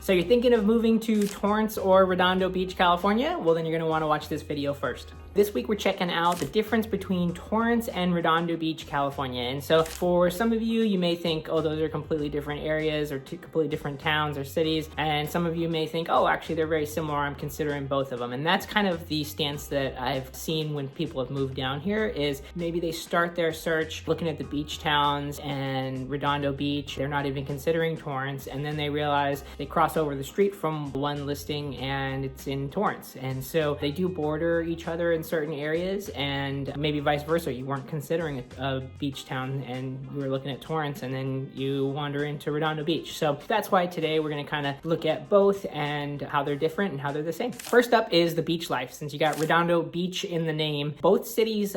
So you're thinking of moving to Torrance or Redondo Beach, California? Well, then you're gonna wanna watch this video first. This week we're checking out the difference between Torrance and Redondo Beach, California. And so for some of you, you may think, oh, those are completely different areas or two completely different towns or cities. And some of you may think, oh, actually they're very similar. I'm considering both of them. And that's kind of the stance that I've seen when people have moved down here is maybe they start their search looking at the beach towns and Redondo Beach. They're not even considering Torrance. And then they realize they cross over the street from one listing and it's in Torrance. And so they do border each other in certain areas, and maybe vice versa. You weren't considering a beach town and you were looking at Torrance, and then you wander into Redondo Beach. So that's why today we're going to kind of look at both and how they're different and how they're the same. First up is the beach life. Since you got Redondo Beach in the name, both cities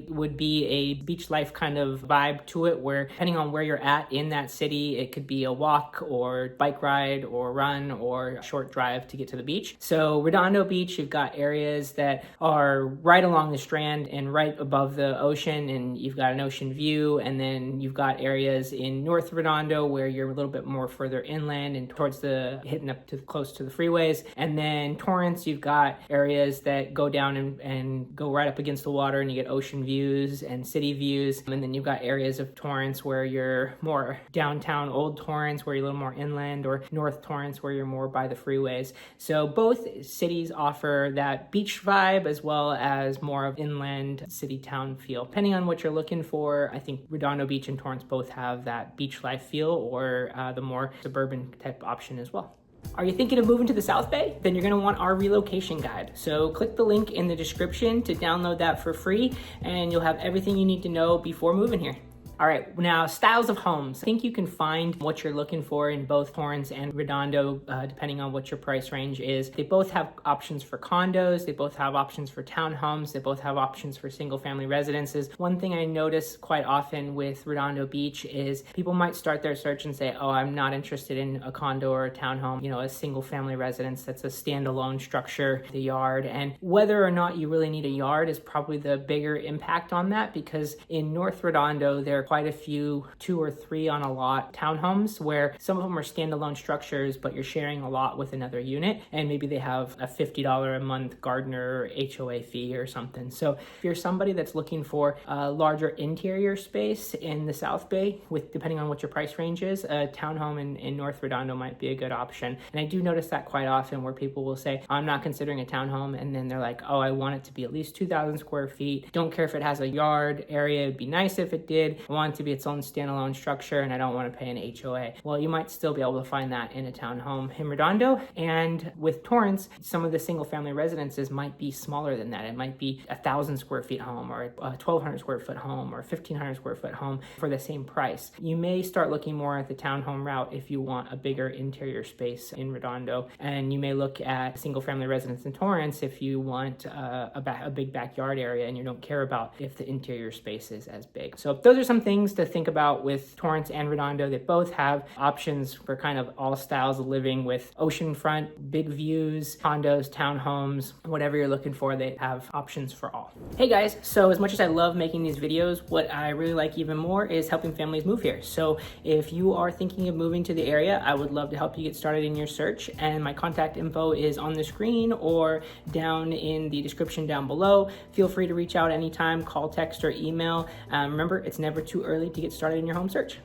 would be a beach life kind of vibe to it, where depending on where you're at in that city, it could be a walk or bike ride or run or a short drive to get to the beach. So Redondo Beach, you've got areas that are right along the strand and right above the ocean, and you've got an ocean view. And then you've got areas in North Redondo where you're a little bit more further inland and towards the hitting up to close to the freeways. And then Torrance, you've got areas that go down and go right up against the water, and you get ocean views and city views. And then you've got areas of Torrance where you're more downtown Old Torrance, where you're a little more inland, or North Torrance where you're more by the freeways. So both cities offer that beach vibe as well as more of inland city town feel. Depending on what you're looking for, I think Redondo Beach and Torrance both have that beach life feel, or the more suburban type option as well. Are you thinking of moving to the South Bay? Then you're gonna want our relocation guide. So click the link in the description to download that for free, and you'll have everything you need to know before moving here. All right, now styles of homes. I think you can find what you're looking for in both Torrance and Redondo, depending on what your price range is. They both have options for condos. They both have options for townhomes. They both have options for single family residences. One thing I notice quite often with Redondo Beach is people might start their search and say, oh, I'm not interested in a condo or a townhome, a single family residence that's a standalone structure, the yard. And whether or not you really need a yard is probably the bigger impact on that, because in North Redondo, there are quite a few 2 or 3 on a lot townhomes where some of them are standalone structures, but you're sharing a lot with another unit, and maybe they have a $50 a month gardener HOA fee or something. So if you're somebody that's looking for a larger interior space in the South Bay, depending on what your price range is, a townhome in North Redondo might be a good option. And I do notice that quite often, where people will say, I'm not considering a townhome, and then they're like, oh, I want it to be at least 2,000 square feet. Don't care if it has a yard area. It'd be nice if it did. I want it to be its own standalone structure, and I don't want to pay an HOA. Well, you might still be able to find that in a townhome in Redondo. And with Torrance, some of the single family residences might be smaller than that. It might be 1,000 square feet home, or a 1,200 square foot home, or 1,500 square foot home for the same price. You may start looking more at the townhome route if you want a bigger interior space in Redondo, and you may look at single family residence in Torrance if you want a big backyard area and you don't care about if the interior space is as big. So those are some things to think about with Torrance and Redondo. They both have options for kind of all styles of living, with oceanfront, big views, condos, townhomes, whatever you're looking for, they have options for all. Hey guys, so as much as I love making these videos, what I really like even more is helping families move here. So if you are thinking of moving to the area, I would love to help you get started in your search, and my contact info is on the screen or down in the description down below. Feel free to reach out anytime, call, text, or email. Remember, it's never too early to get started in your home search.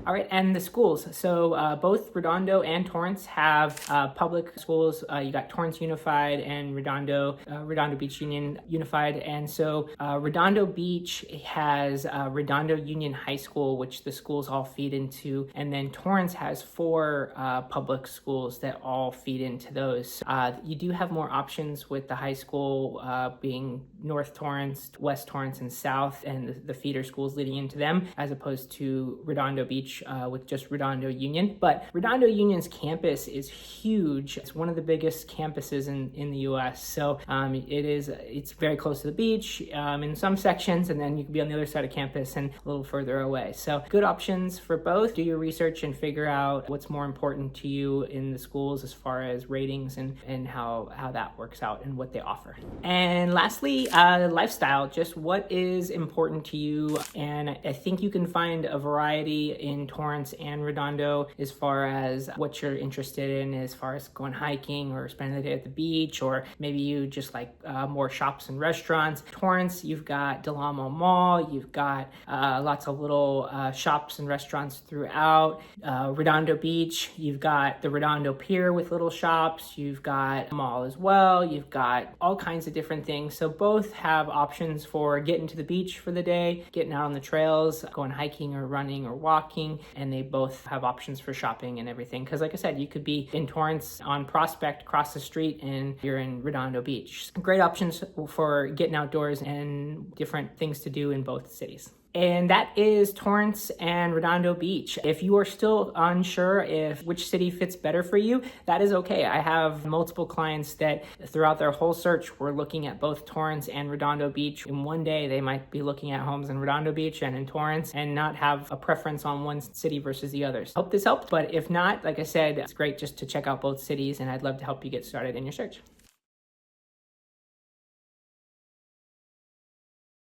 All right, and the schools. So both Redondo and Torrance have public schools. You got Torrance Unified and Redondo Beach Unified. And so Redondo Beach has Redondo Union High School, which the schools all feed into. And then Torrance has 4 public schools that all feed into those. You do have more options with the high school being North Torrance, West Torrance, and South, and the feeder schools leading into them, as opposed to Redondo Beach with just Redondo Union. But Redondo Union's campus is huge. It's one of the biggest campuses in the US. So it's very close to the beach in some sections, and then you can be on the other side of campus and a little further away. So good options for both. Do your research and figure out what's more important to you in the schools as far as ratings and how that works out and what they offer. And lastly, lifestyle, just what is important to you. And I think you can find a variety in Torrance and Redondo as far as what you're interested in, as far as going hiking or spending the day at the beach, or maybe you just like more shops and restaurants. Torrance, you've got Del Amo Mall, you've got lots of little shops and restaurants throughout. Redondo Beach, you've got the Redondo Pier with little shops, you've got a mall as well, you've got all kinds of different things. So both have options for getting to the beach for the day, getting out on the trails, going hiking or running or walking, and they both have options for shopping and everything. Because like I said, you could be in Torrance on Prospect across the street and you're in Redondo Beach. Great options for getting outdoors and different things to do in both cities. And that is Torrance and Redondo Beach. If you are still unsure if which city fits better for you, that is okay. I have multiple clients that throughout their whole search were looking at both Torrance and Redondo Beach. In one day, they might be looking at homes in Redondo Beach and in Torrance and not have a preference on one city versus the others. Hope this helped, but if not, like I said, it's great just to check out both cities, and I'd love to help you get started in your search.